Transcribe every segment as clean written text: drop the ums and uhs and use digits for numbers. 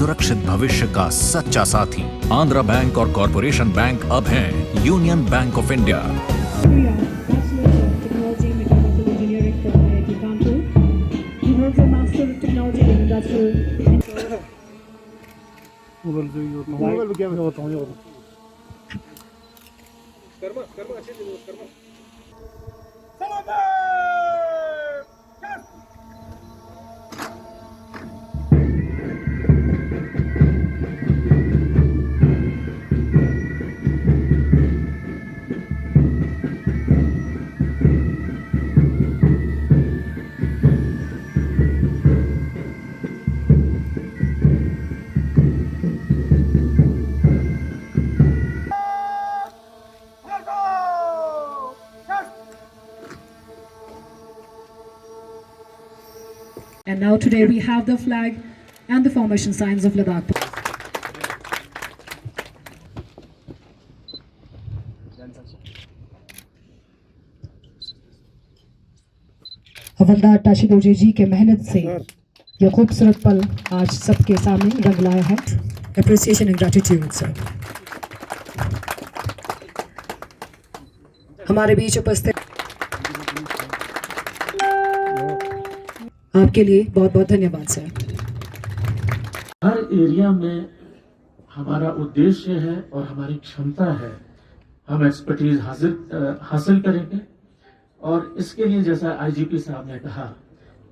सुरक्षित भविष्य का सच्चा साथी। आंध्रा बैंक और कॉरपोरेशन बैंक अब हैं union bank of India. Priya, Bachelor of Technology Mechanical Engineering from IIT Kanpur. He holds a Master of Technology in Industrial. Mobile पे क्या बताऊँ ये And now today we have the flag and the formation signs of Ladakh. हवलदार ताशिदोजी जी के मेहनत से यह खूबसूरत पल आज सबके सामने रंग लाया है। Appreciation and gratitude, sir. हमारे बीच उपस्थित आपके लिए बहुत बहुत धन्यवाद सर। हर एरिया में हमारा उद्देश्य है और हमारी क्षमता है, हम एक्सपर्टीज हासिल करेंगे। और इसके लिए जैसा आईजीपी साहब ने कहा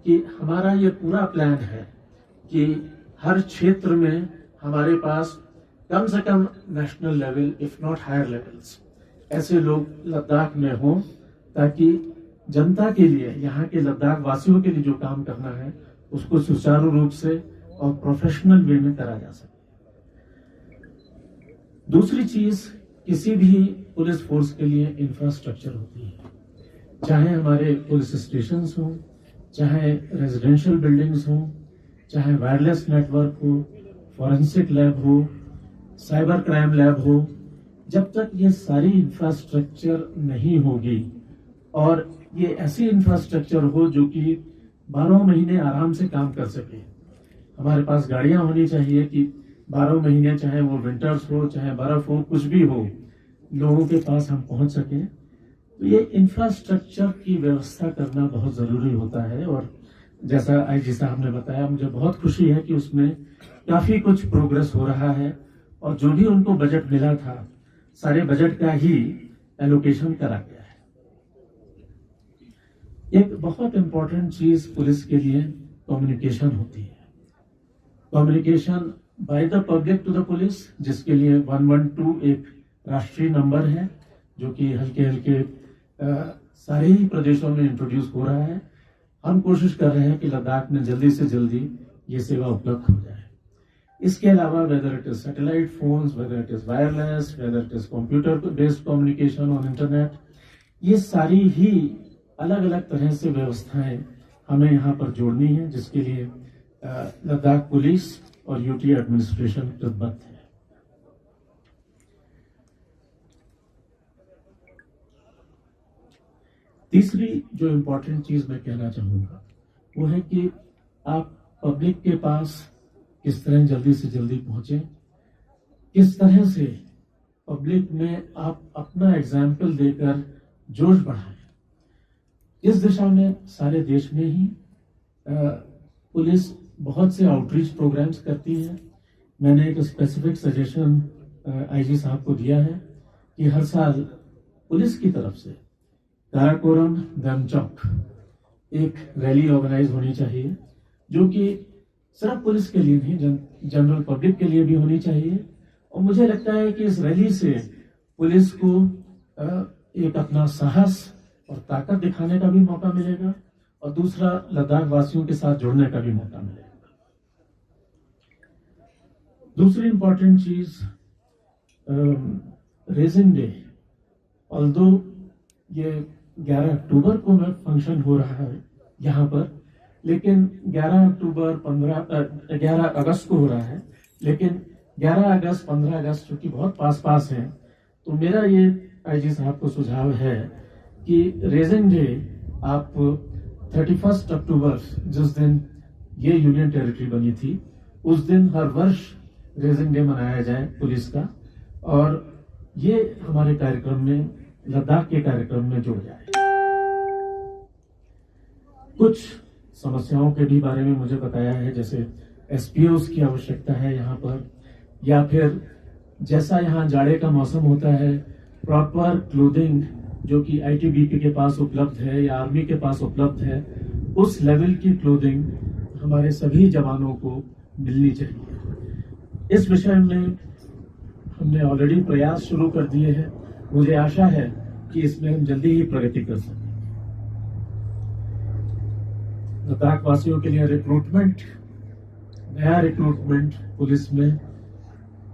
कि हमारा ये पूरा प्लान है कि हर क्षेत्र में हमारे पास कम से कम national level if not higher levels ऐसे लोग लद्दाख में हों, ताकि जनता के लिए, यहाँ के लद्दाख वासियों के लिए जो काम करना है उसको सुचारू रूप से और प्रोफेशनल वे में करा जा सके। दूसरी चीज, किसी भी पुलिस फोर्स के लिए इंफ्रास्ट्रक्चर होती है, चाहे हमारे पुलिस स्टेशन हों, चाहे रेजिडेंशियल बिल्डिंग्स हों, चाहे वायरलेस नेटवर्क हो, फॉरेंसिक लैब हो, साइबर क्राइम लैब हो। जब तक ये सारी इंफ्रास्ट्रक्चर नहीं होगी और ये ऐसी इंफ्रास्ट्रक्चर हो जो कि 12 महीने आराम से काम कर सके, हमारे पास गाड़ियां होनी चाहिए कि 12 महीने, चाहे वो विंटर्स हो, चाहे बर्फ हो, कुछ भी हो, लोगों के पास हम पहुंच सके। तो ये इंफ्रास्ट्रक्चर की व्यवस्था करना बहुत जरूरी होता है। और जैसा आईजी साहब ने बताया, मुझे बहुत खुशी है कि उसमें काफी कुछ प्रोग्रेस हो रहा है और जो भी उनको बजट मिला था, सारे बजट का ही एलोकेशन करा गया है। एक बहुत इंपॉर्टेंट चीज पुलिस के लिए कम्युनिकेशन होती है। Communication by the public to the police, जिसके लिए 112 एक राष्ट्रीय नंबर है जो कि हल्के हल्के सारे ही प्रदेशों में इंट्रोड्यूस हो रहा है। हम कोशिश कर रहे हैं कि लद्दाख में जल्दी से जल्दी ये सेवा उपलब्ध हो जाए। इसके अलावा whether it is satellite phones, whether it is wireless, whether it is computer based communication on internet, ये सारी ही अलग अलग तरह से व्यवस्थाएं हमें यहाँ पर जोड़नी है, जिसके लिए लद्दाख पुलिस और यूटी एडमिनिस्ट्रेशन प्रतिबद्ध है। तीसरी जो इम्पोर्टेंट चीज मैं कहना चाहूंगा वो है कि आप पब्लिक के पास किस तरह जल्दी से जल्दी पहुंचे, किस तरह से पब्लिक में आप अपना एग्जाम्पल देकर जोश बढ़ाएं। इस दिशा में सारे देश में ही पुलिस बहुत से आउटरीच प्रोग्राम्स करती है। मैंने एक स्पेसिफिक सजेशन आईजी साहब को दिया है कि हर साल पुलिस की तरफ से काराकोरम धर्मचौक एक रैली ऑर्गेनाइज होनी चाहिए, जो कि सिर्फ पुलिस के लिए नहीं, जनरल पब्लिक के लिए भी होनी चाहिए। और मुझे लगता है कि इस रैली से पुलिस को एक अपना साहस और ताकत दिखाने का भी मौका मिलेगा और दूसरा लद्दाख वासियों के साथ जुड़ने का भी मौका मिलेगा। दूसरी इंपॉर्टेंट चीज, रेजिंग डे, ऑल्दो ये 11 अक्टूबर को में फंक्शन हो रहा है यहाँ पर, लेकिन 11 अगस्त को हो रहा है, लेकिन 11 अगस्त 15 अगस्त चूंकि बहुत पास हैं, तो मेरा ये आईजी साहब को सुझाव है कि रेजिंग डे आप 31 अक्टूबर, जिस दिन ये यूनियन टेरिटरी बनी थी, उस दिन हर वर्ष रेजिंग डे मनाया जाए पुलिस का, और ये हमारे कार्यक्रम में, लद्दाख के कार्यक्रम में जुड़ जाए। कुछ समस्याओं के भी बारे में मुझे बताया है, जैसे एसपीओस की आवश्यकता है यहाँ पर, या फिर जैसा यहाँ जाड़े का मौसम होता है, प्रॉपर क्लोथिंग जो कि आईटीबीपी के पास उपलब्ध है या आर्मी के पास उपलब्ध है, उस लेवल की क्लोथिंग हमारे सभी जवानों को मिलनी चाहिए। इस विषय में हमने ऑलरेडी प्रयास शुरू कर दिए हैं। मुझे आशा है कि इसमें हम जल्दी ही प्रगति कर सकें। लद्दाख वासियों के लिए रिक्रूटमेंट, नया रिक्रूटमेंट पुलिस में,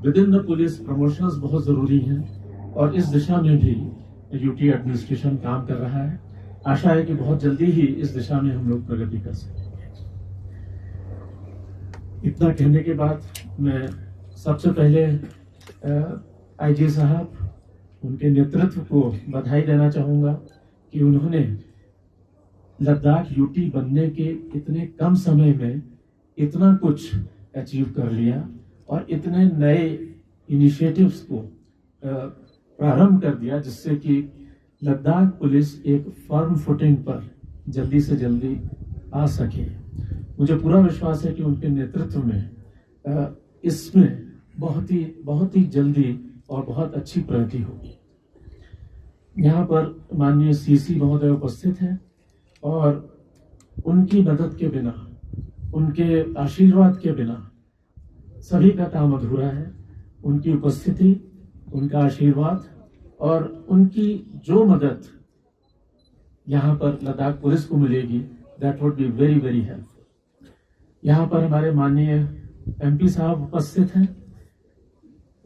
with in the police promotions बहुत जरूरी हैं, और इस दिशा में भी यूटी एडमिनिस्ट्रेशन काम कर रहा है। आशा है कि बहुत जल्दी ही इस दिशा में हम लोग प्रगति कर सकेंगे। इतना कहने के बाद मैं सबसे पहले आईजी साहब, उनके नेतृत्व को बधाई देना चाहूंगा कि उन्होंने लद्दाख यूटी बनने के इतने कम समय में इतना कुछ अचीव कर लिया और इतने नए इनिशिएटिव्स को प्रारंभ कर दिया, जिससे कि लद्दाख पुलिस एक फर्म फुटिंग पर जल्दी से जल्दी आ सके। मुझे पूरा विश्वास है कि उनके नेतृत्व में इसमें बहुत ही जल्दी और बहुत अच्छी प्रगति होगी। यहाँ पर माननीय सीसी महोदय उपस्थित हैं, और उनकी मदद के बिना, उनके आशीर्वाद के बिना सभी का काम अधूरा है। उनकी उपस्थिति, उनका आशीर्वाद और उनकी जो मदद यहाँ पर लद्दाख पुलिस को मिलेगी, that would be very very helpful. यहाँ पर हमारे माननीय एमपी साहब उपस्थित हैं।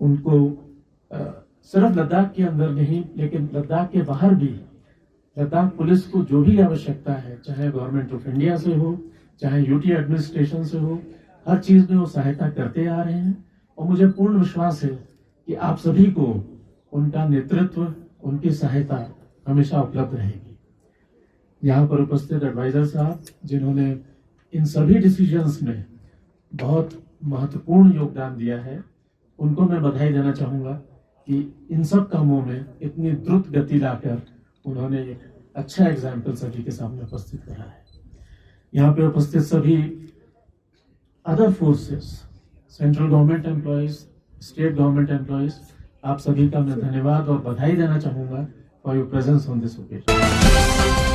उनको सिर्फ लद्दाख के अंदर नहीं, लेकिन लद्दाख के बाहर भी लद्दाख पुलिस को जो भी आवश्यकता है, चाहे गवर्नमेंट ऑफ इंडिया से हो, चाहे यूटी एडमिनिस्ट्रेशन से हो, हर चीज में वो सहायता करते आ रहे हैं। और मुझे पूर्ण विश्वास है कि आप सभी को उनका नेतृत्व, उनकी सहायता हमेशा उपलब्ध रहेगी। यहाँ पर उपस्थित एडवाइजर साहब, जिन्होंने इन सभी डिसीजंस में बहुत महत्वपूर्ण योगदान दिया है, उनको मैं बधाई देना चाहूंगा कि इन सब कामों में इतनी द्रुत गति लाकर उन्होंने एक अच्छा एग्जाम्पल सभी के सामने उपस्थित करा है। यहाँ पे उपस्थित सभी other forces, central government employees, state government employees, आप सभी का मैं धन्यवाद और बधाई देना चाहूंगा for your presence on this occasion.